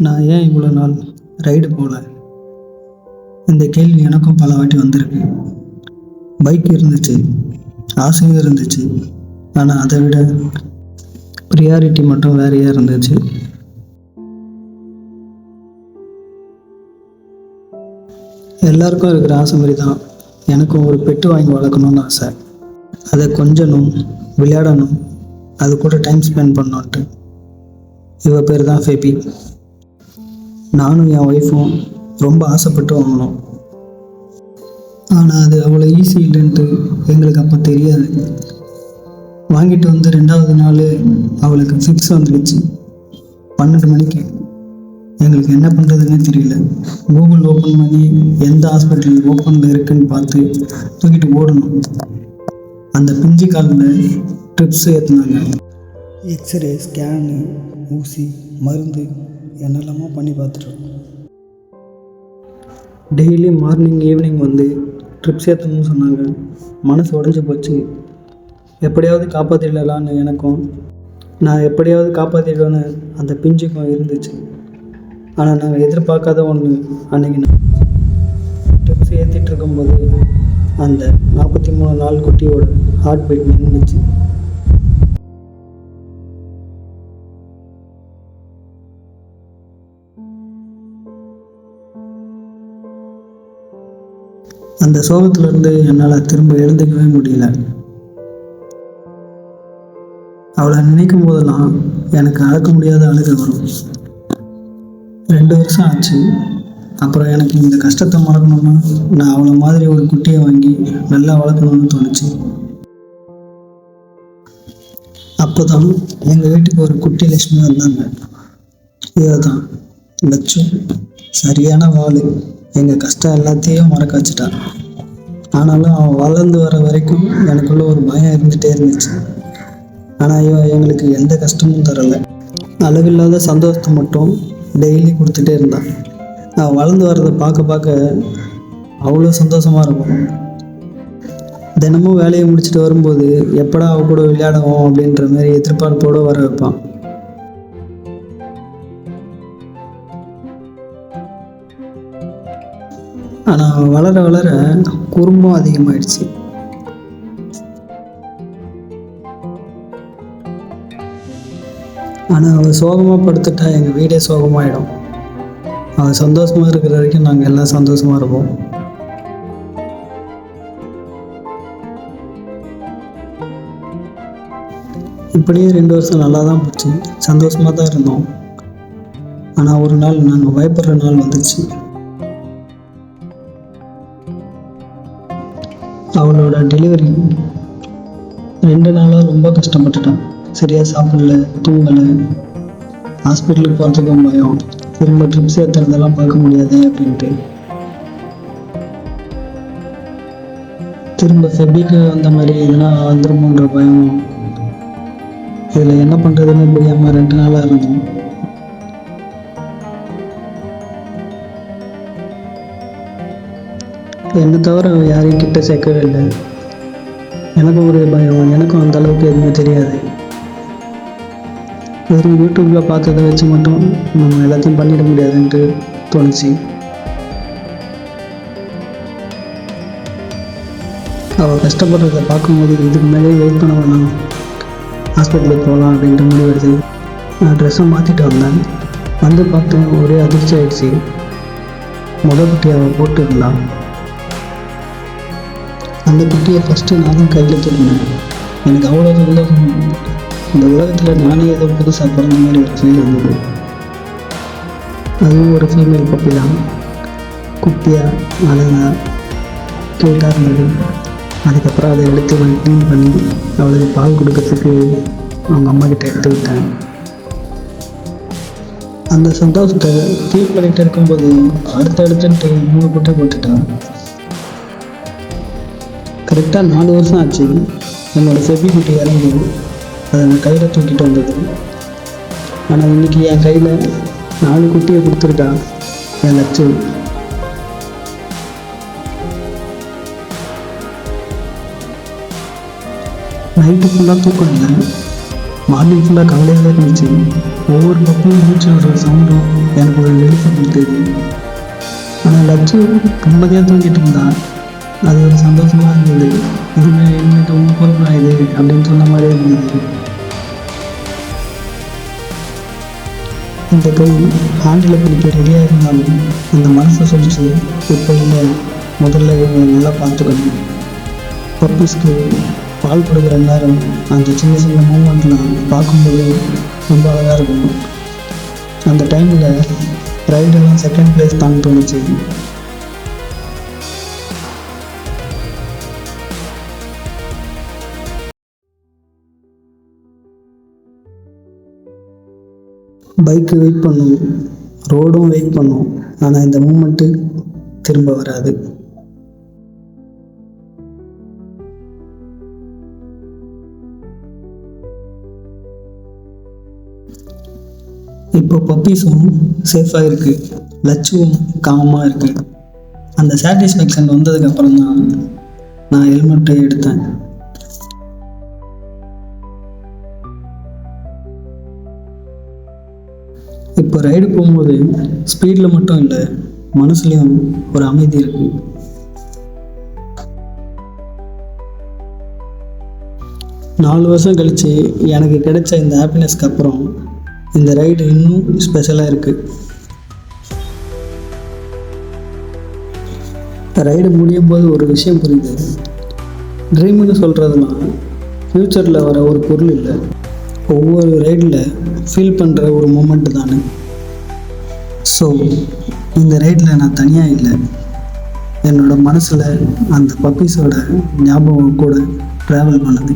நான் ஏன் இவ்வளோ நாள் ரைடு போகல? இந்த கேள்வி எனக்கும் பல வாட்டி வந்திருக்கு. பைக் இருந்துச்சு, ஆசையும் இருந்துச்சு. ஆனால் அதை விட ப்ரியாரிட்டி மட்டும் வேறையாக இருந்துச்சு. எல்லாருக்கும் இருக்கிற ஆசை மாதிரி தான் எனக்கும் ஒரு பெட்டு வாங்கி வளர்க்கணும்னு ஆசை. அதை கொஞ்சணும், விளையாடணும், அது கூட டைம் ஸ்பெண்ட் பண்ணோன்ட்டு. இவ பேர் தான் ஃபெபி. நானும் என் ஒய்ஃபும் ரொம்ப ஆசைப்பட்டு வாங்கினோம். ஆனால் அது அவ்வளோ ஈஸி இல்லைன்ட்டு எங்களுக்கு அப்போ தெரியாது. வாங்கிட்டு வந்து 2வது நாள் அவளுக்கு ஃபிக்ஸ் வந்துடுச்சு. 12 மணிக்கு. எங்களுக்கு என்ன பண்ணுறதுன்னே தெரியல. கூகுள் ஓப்பன் பண்ணி எந்த ஹாஸ்பிட்டல் ஓப்பனில் இருக்குன்னு பார்த்து தூக்கிட்டு ஓடணும். அந்த பிஞ்சு காலில் ட்ரிப்ஸ் ஏற்றுனாங்க. எக்ஸ்ரே, ஸ்கேனு, ஊசி, மருந்து என்னெல்லாமோ பண்ணி பார்த்துட்டோம். டெய்லி மார்னிங் ஈவினிங் வந்து ட்ரிப்ஸ் ஏற்றணும்னு சொன்னாங்க. மனசு உடஞ்சி போச்சு. எப்படியாவது காப்பாற்றிடலான்னு எனக்கும், நான் எப்படியாவது காப்பாற்றிடுவேன்னு அந்த பிஞ்சுக்கும் இருந்துச்சு. ஆனால் நாங்கள் எதிர்பார்க்காத ஒன்று. அன்றைக்கி நான் ட்ரிப்ஸ் ஏற்றிட்டு இருக்கும்போது அந்த 43 நாள் குட்டியோட ஹார்ட் பீட் நின்றுச்சு. அந்த சோகத்திலிருந்து என்னால் திரும்ப எழுந்துக்கவே முடியல. அவளை நினைக்கும் போதெல்லாம் எனக்கு அழக்க முடியாத அழுகை வரும். 2 வருஷம் ஆச்சு. அப்புறம் எனக்கு இந்த கஷ்டத்தை மறக்கணும்னா நான் அவளை மாதிரி ஒரு குட்டியை வாங்கி நல்லா வளர்க்கணும்னு தோணுச்சு. அப்போ தான் எங்கள் வீட்டுக்கு ஒரு குட்டி லட்சுமி வந்தாங்க. இதுதான் லட்சம். சரியான வாள். எங்கள் கஷ்டம் எல்லாத்தையும் மறக்க வச்சுட்டா. ஆனாலும் அவன் வளர்ந்து வர வரைக்கும் எனக்குள்ள ஒரு பயம் இருந்துகிட்டே இருந்துச்சு. ஆனால் எங்களுக்கு எந்த கஷ்டமும் தரலை. அளவில்லாத சந்தோஷத்தை மட்டும் டெய்லி கொடுத்துட்டே இருந்தான். அவன் வளர்ந்து வர்றதை பார்க்க பார்க்க அவ்வளோ சந்தோஷமாக இருக்கும். தினமும் வேலையை முடிச்சுட்டு வரும்போது எப்படா அவ கூட விளையாடுவோம் அப்படின்ற மாதிரி எதிர்பார்ப்போடு வர வைப்பான். ஆனால் அவன் வளர வளர குறும்பும் அதிகமாகிடுச்சு. ஆனால் அவள் சோகமாக படுத்துட்டா எங்கள் வீடே சோகமாகிடும். அவள் சந்தோஷமாக இருக்கிற வரைக்கும் நாங்கள் எல்லாம் சந்தோஷமாக இருப்போம். இப்படியே 2 வருஷம் நல்லா தான் போச்சு. சந்தோஷமாக தான் இருந்தோம். ஆனால் ஒரு நாள் நாங்கள் பயப்படுற நாள் வந்துச்சு. அவளோட டெலிவரி 2 நாளாக ரொம்ப கஷ்டப்பட்டுட்டான். சரியாக சாப்பிடல, தூங்கலை. ஹாஸ்பிட்டலுக்கு போகிறதுக்கும் பயம். திரும்ப ட்ரிப்ஸ் ஏற்றுறதெல்லாம் பார்க்க முடியாது அப்படின்ட்டு. திரும்ப ஃபெபிக்கு அந்த மாதிரி எதுனா வந்துருமோன்ற பயம். இதில் என்ன பண்ணுறதுன்னு புரியாமல் 2 நாளாக இருந்தோம். என்னை தவிர யாரையும் கிட்ட சேர்க்கவே இல்லை. எனக்கும் ஒரு பயம். எனக்கும் அந்த அளவுக்கு எதுவுமே தெரியாது. வெறும் யூடியூப்பில் பார்த்ததை வச்சு மட்டும் நம்ம எல்லாத்தையும் பண்ணிட முடியாதுன்ட்டு தோணுச்சு. அவள் கஷ்டப்படுறதை பார்க்கும்போது இதுக்கு மேலே வெயிட் பண்ண வேணாம், ஹாஸ்பிட்டலுக்கு போகலாம் அப்படின்ட்டு முடிவெடுத்து நான் ட்ரெஸ்ஸை மாற்றிட்டு வந்தேன். வந்து பார்த்தேன், ஒரே அதிர்ச்சி ஆயிடுச்சு. குட்டி அவள் போட்டு இருந்தான். அந்த குட்டியை ஃபஸ்ட்டு நான் தான் கையில் தூக்கினேன். எனக்கு அவ்வளோ சந்தோஷம். இந்த உலகத்தில் நானே ஏதோ புதுசாக பிறந்த மாதிரி ஒரு ஃபீல் இருந்தது. அதுவும் ஒரு ஃபீமேல் பப்பி தான். குட்டியாக அழகாக க்யூட்டாக இருந்தது. அதுக்கப்புறம் அதை எடுத்து க்ளீன் பண்ணி அவளுக்கு பால் கொடுக்கறதுக்கு அவங்க அம்மா கிட்ட எடுத்து விட்டேன். அந்த சந்தோஷத்தை ஃபீல் பண்ணிகிட்டு இருக்கும்போது அடுத்தடுத்துட்டு 3 குட்டை போட்டுட்டான். கரெக்டாக 4 வருஷம் ஆச்சு. என்னோடய ஃபெபி குட்டி இறங்கி அதை நான் கையில் தூக்கிட்டு வந்தது. ஆனால் இன்றைக்கி என் கையில் 4 குட்டியை கொடுத்துருக்கா என் லட்சு. நைட்டு ஃபுல்லாக தூக்கம் இல்லை. மார்னிங் ஃபுல்லாக கவலையாக இருந்துச்சு. ஒவ்வொரு பக்கமும் மூச்சு விடுற சவுண்டும் எனக்கு ஒரு வெளிச்சை கொடுத்தது. ஆனால் லட்சு நிம்மதியாக தூங்கிட்டு இருந்தான். அது ஒரு சந்தோஷமாக இருந்தது. இதுமே இன்னைக்கு உன் பொறுப்பு இது அப்படின்னு சொன்ன மாதிரியே இருந்தது. இந்த கை ஹேண்டில் பிடிக்க ரெடியாக இருந்தாலும் அந்த மனசை சொல்லிச்சு, இப்போ இல்லை, முதல்ல இவங்க நல்லா பார்த்துக்கணும். பப்பீஸ்க்கு பால் கொடுக்குற நேரம் அந்த சின்ன சின்ன மூமெண்ட்லாம் பார்க்கும்போது ரொம்ப அழகாக இருக்கும். அந்த டைமில் ரைடெல்லாம் செகண்ட் பிளேஸ் தான் தோணுச்சு. பைக்கு வெயிட் பண்ணும், ரோடும் வெயிட் பண்ணும், ஆனால் இந்த மூமெண்ட்டு திரும்ப வராது. இப்போ பப்பீஸும் சேஃபாக இருக்குது, லட்சுவும் காமமாக இருக்குது. அந்த சாட்டிஸ்ஃபேக்ஷன் வந்ததுக்கப்புறம் தான் நான் ஹெல்மெட்டை எடுத்தேன். இப்போ ரைடு போகும்போது ஸ்பீடில் மட்டும் இல்லை, மனசுலேயும் ஒரு அமைதி இருக்குது. 4 வருஷம் கழித்து எனக்கு கிடைச்ச இந்த ஹாப்பினஸ்க்கு அப்புறம் இந்த ரைடு இன்னும் ஸ்பெஷலாக இருக்குது. ரைடு முடியும் போது ஒரு விஷயம் புரியுது. ட்ரீம்னு சொல்கிறதுலாம் ஃப்யூச்சரில் வர ஒரு பொருள் இல்லை, ஒவ்வொரு ரைடில் ஃபீல் பண்ணுற ஒரு மூமெண்ட்டு தானே. ஸோ இந்த ரைடில் நான் தனியாக இல்லை, என்னோடய மனசில் அந்த பப்பீஸோட ஞாபகம் கூட ட்ராவல் பண்ணுது.